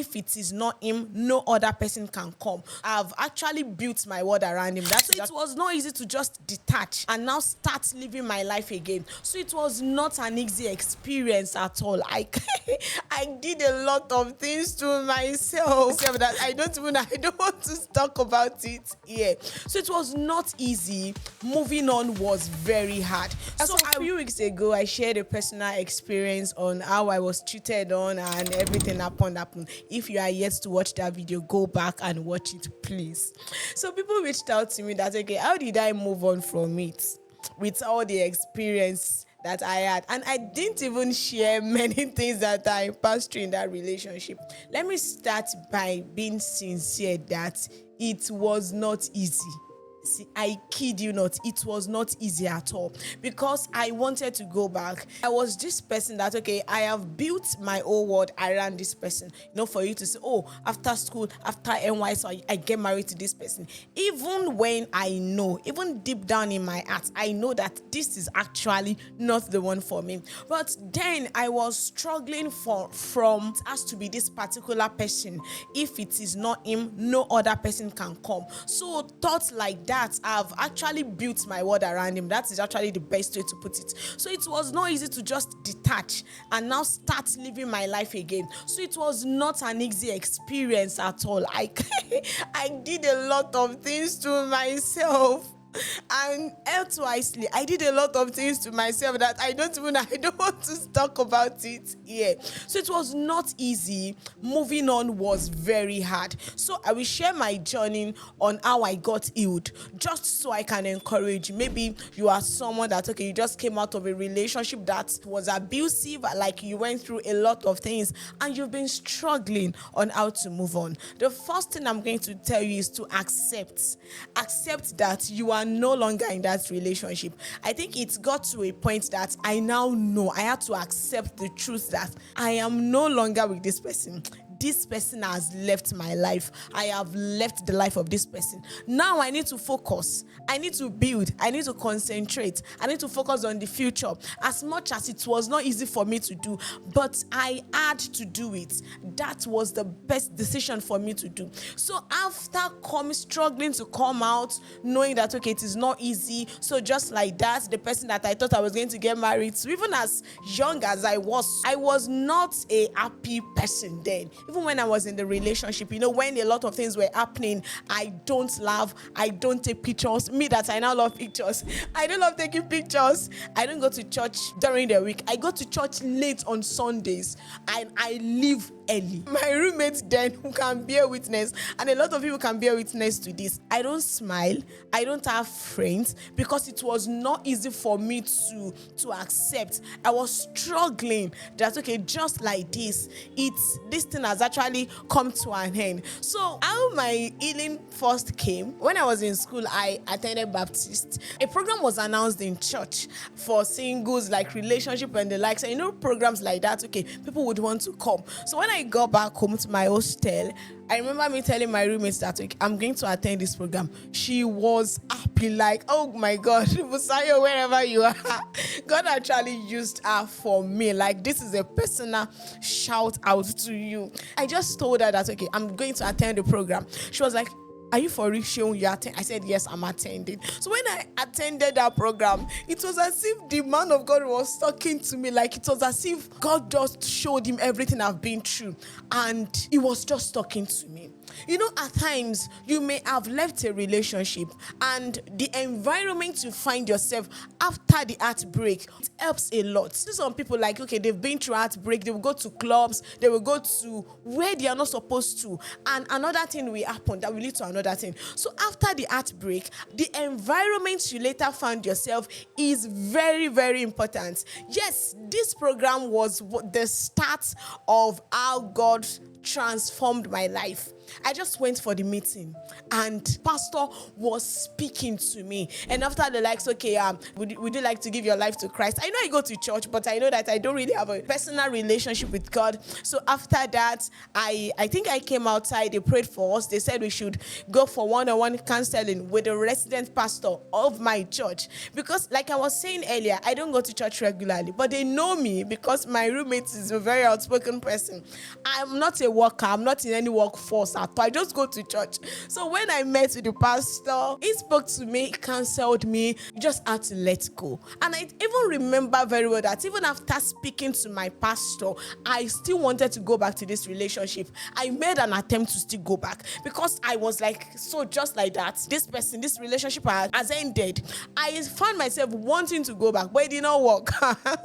if it is not him, no other person can come. I've actually built my world around him. So it was not easy to just detach and now start living my life again. So it was not an easy experience at all. I did a lot of things to myself that I don't want to talk about it here. So it was not easy. Moving on was very hard. So a few weeks ago, I shared a personal experience on how I was cheated on and everything happened. If you are yet to watch that video, go back and watch it, please. So people reached out to me that, okay, how did I move on from it with all the experience that I had? And I didn't even share many things that I passed through in that relationship. Let me start by being sincere that it was not easy. See, I kid you not, it was not easy at all because I wanted to go back. I was this person that, okay, I have built my whole world around this person. For you to say, oh, after school, after NY, so I get married to this person. Even when I know, even deep down in my heart, I know that this is actually not the one for me. But then I was struggling from it has to be this particular person. If it is not him, no other person can come. So thoughts like that, I've actually built my world around him. That is actually the best way to put it. So it was not easy to just detach and now start living my life again. So it was not an easy experience at all. I did a lot of things to myself. And elsewise, I did a lot of things to myself that I don't want to talk about it here. So it was not easy. Moving on was very hard. So I will share my journey on how I got healed, just so I can encourage you. Maybe you are someone that, okay, you just came out of a relationship that was abusive, like you went through a lot of things and you've been struggling on how to move on. The first thing I'm going to tell you is to accept that you are no longer in that relationship. I think it got to a point that I now know I had to accept the truth that I am no longer with this person. This person has left my life. I have left the life of this person. Now I need to focus. I need to build. I need to concentrate. I need to focus on the future. As much as it was not easy for me to do, but I had to do it. That was the best decision for me to do. So after struggling to come out, knowing that, okay, it is not easy. So just like that, the person that I thought I was going to get married to, even as young as I was not a happy person then. Even when I was in the relationship, when a lot of things were happening, I don't laugh, I don't take pictures. Me that I now love pictures. I don't love taking pictures. I don't go to church during the week. I go to church late on Sundays and I leave early. My roommates then, who can bear witness, and a lot of people can bear witness to this, I don't smile, I don't have friends because it was not easy for me to accept. I was struggling that, okay, just like this thing has actually come to an end. So how my healing first came, when I was in school, I attended Baptist. A program was announced in church for singles, like relationship and the likes. And programs like that, okay, people would want to come. So when I got back home to my hostel, I remember me telling my roommates that, okay, I'm going to attend this program. She was happy, like, oh my God, Busayo, wherever you are. God actually used her for me. Like, this is a personal shout out to you. I just told her that, okay, I'm going to attend the program. She was like, are you for real, Seun? You attend? I said, yes, I'm attending. So when I attended that program, it was as if the man of God was talking to me. Like, it was as if God just showed him everything I've been through. And he was just talking to me. At times, you may have left a relationship and the environment you find yourself after the heartbreak, it helps a lot. See, some people, like, okay, they've been through heartbreak, they will go to clubs, they will go to where they are not supposed to, and another thing will happen that will lead to another thing. So after the heartbreak, the environment you later found yourself is very, very important. Yes, this program was the start of how God transformed my life. I just went for the meeting and pastor was speaking to me. And after the likes, okay, would you like to give your life to Christ? I know I go to church, but I know that I don't really have a personal relationship with God. So after that, I think I came outside. They prayed for us. They said we should go for one-on-one counseling with the resident pastor of my church. Because like I was saying earlier, I don't go to church regularly, but they know me because my roommate is a very outspoken person. I'm not a worker. I'm not in any workforce at all. I just go to church. So when I met with the pastor, he spoke to me, he counseled me. You just had to let go. And I even remember very well that even after speaking to my pastor, I still wanted to go back to this relationship. I made an attempt to still go back because I was like, so just like that, this relationship has ended. I found myself wanting to go back, but it did not work.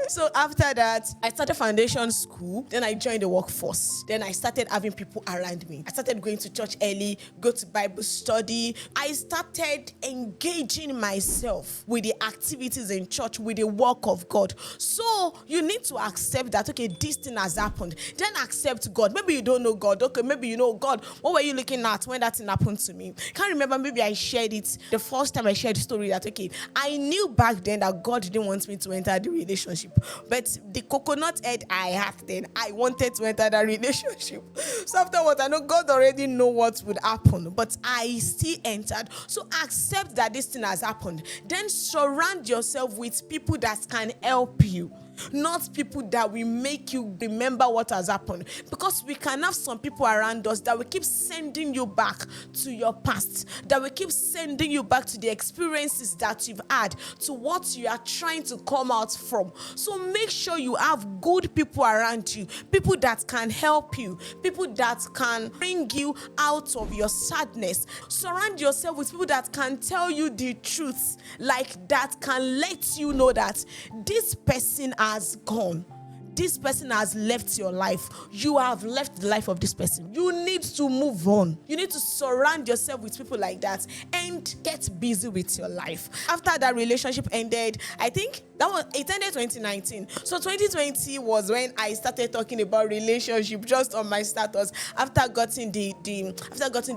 So after that, I started foundation school. Then I joined the workforce. Then I started having people around me. I started going to church early, go to Bible study. I started engaging myself with the activities in church, with the work of God. So you need to accept that, okay, this thing has happened. Then accept God. Maybe you don't know God. Okay, maybe you know God. What were you looking at when that thing happened to me? Can't remember, maybe I shared it the first time I shared the story that, okay, I knew back then that God didn't want me to enter the relationship. But the coconut head I had then, I wanted to enter that relationship. So afterwards, I know God already know what would happen, but I still entered. So accept that this thing has happened. Then surround yourself with people that can help you. Not people that will make you remember what has happened. Because we can have some people around us that will keep sending you back to your past, that will keep sending you back to the experiences that you've had, to what you are trying to come out from. So make sure you have good people around you, people that can help you, people that can bring you out of your sadness. Surround yourself with people that can tell you the truth, like that can let you know that this person has gone. This person has left your life. You have left the life of this person. You need to move on. You need to surround yourself with people like that and get busy with your life. After that relationship ended, I think it ended 2019. So 2020 was when I started talking about relationship just on my status. After getting the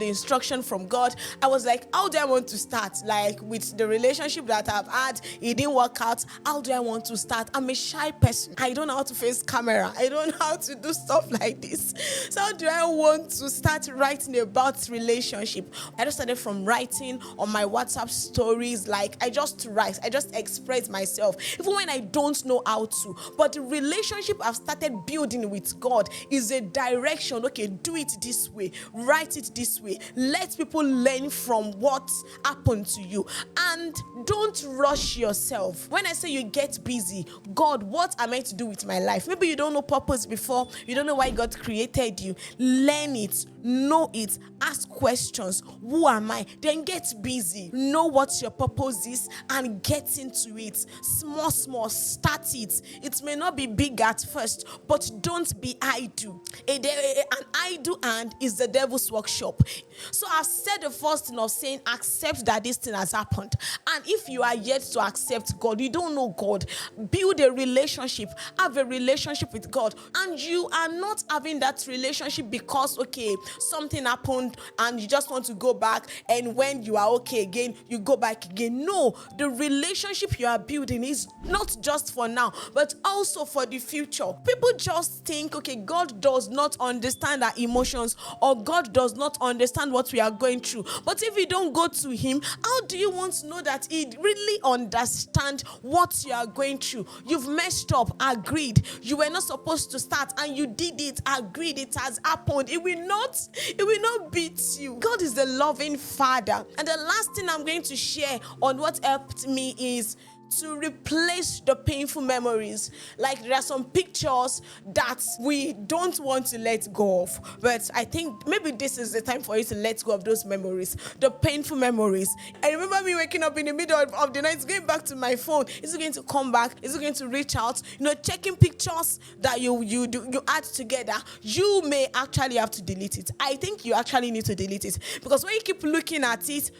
instruction from God, I was like, how do I want to start? Like with the relationship that I've had, it didn't work out. How do I want to start? I'm a shy person. I don't know how to face camera. I don't know how to do stuff like this. So how do I want to start writing about relationship? I just started from writing on my WhatsApp stories. Like I just write. I just express myself. Even when I don't know how to. But the relationship I've started building with God is a direction. Okay, do it this way. Write it this way. Let people learn from what happened to you. And don't rush yourself. When I say you get busy, God, what am I to do with my life? Maybe you don't know purpose before. You don't know why God created you. Learn it. Know it. Ask questions. Who am I? Then get busy. Know what your purpose is and get into it. Small, start it. It may not be big at first, but don't be idle. An idle hand is the devil's workshop. So I've said the first thing of saying, accept that this thing has happened. And if you are yet to accept God, you don't know God, build a relationship. Have a relationship with God. And you are not having that relationship because, okay, something happened and you just want to go back, and when you are okay again, you go back again. No, the relationship you are building is not just for now, but also for the future. People just think, okay, God does not understand our emotions, or God does not understand what we are going through. But if you don't go to him, how do you want to know that he really understands what you are going through? You've messed up, agreed. You were not supposed to start and you did it, agreed. It has happened. It will not beat you. God is the loving Father. And the last thing I'm going to share on what helped me is to replace the painful memories. Like there are some pictures that we don't want to let go of, but I think maybe this is the time for you to let go of those memories, the painful memories. I remember me waking up in the middle of the night, going back to my phone. Is it going to come back? Is it going to reach out? Checking pictures that you add together. You may actually have to delete it. I think you actually need to delete it, because when you keep looking at it,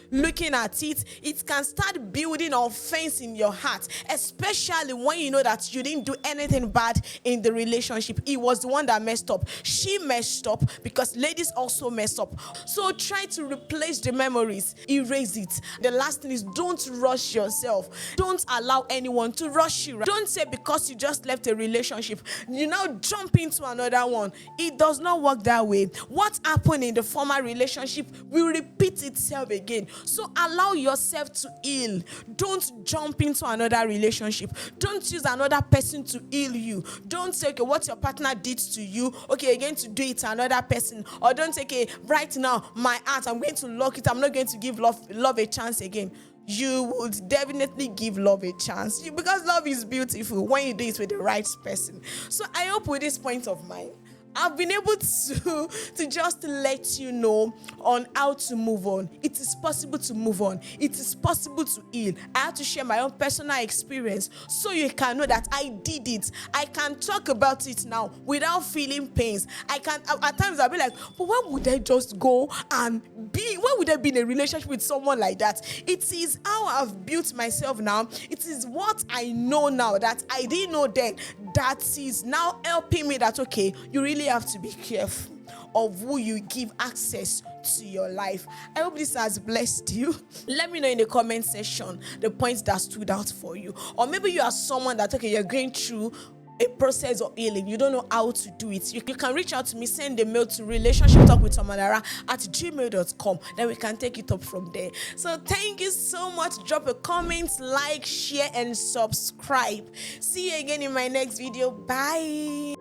it can start building offense in your heart, especially when you know that you didn't do anything bad in the relationship. He was the one that messed up. She messed up, because ladies also mess up. So try to replace the memories, erase it. The last thing is, don't rush yourself. Don't allow anyone to rush you. Don't say because you just left a relationship, you now jump into another one. It does not work that way. What happened in the former relationship will repeat itself again. So allow yourself to heal. Don't jump into another relationship. Don't use another person to heal you. Don't say, okay, what your partner did to you, okay, you're going to do it to another person. Or don't say, okay, right now, my heart, I'm going to lock it. I'm not going to give love a chance again. You would definitely give love a chance, because love is beautiful when you do it with the right person. So I hope with this point of mine, I've been able to just let you know on how to move on. It is possible to move on. It is possible to heal. I have to share my own personal experience so you can know that I did it. I can talk about it now without feeling pains. I can, at times I'll be like, but why would I just go and why would I be in a relationship with someone like that? It is how I've built myself now. It is what I know now that I didn't know then, that is now helping me that, okay, you really have to be careful of who you give access to your life. I hope this has blessed you. Let me know in the comment section the points that stood out for you. Or maybe you are someone that, okay, you're going through a process of healing. You don't know how to do it. You can reach out to me, send a mail to relationshiptalkwithomolara@gmail.com. Then we can take it up from there. So thank you so much. Drop a comment, like, share, and subscribe. See you again in my next video. Bye.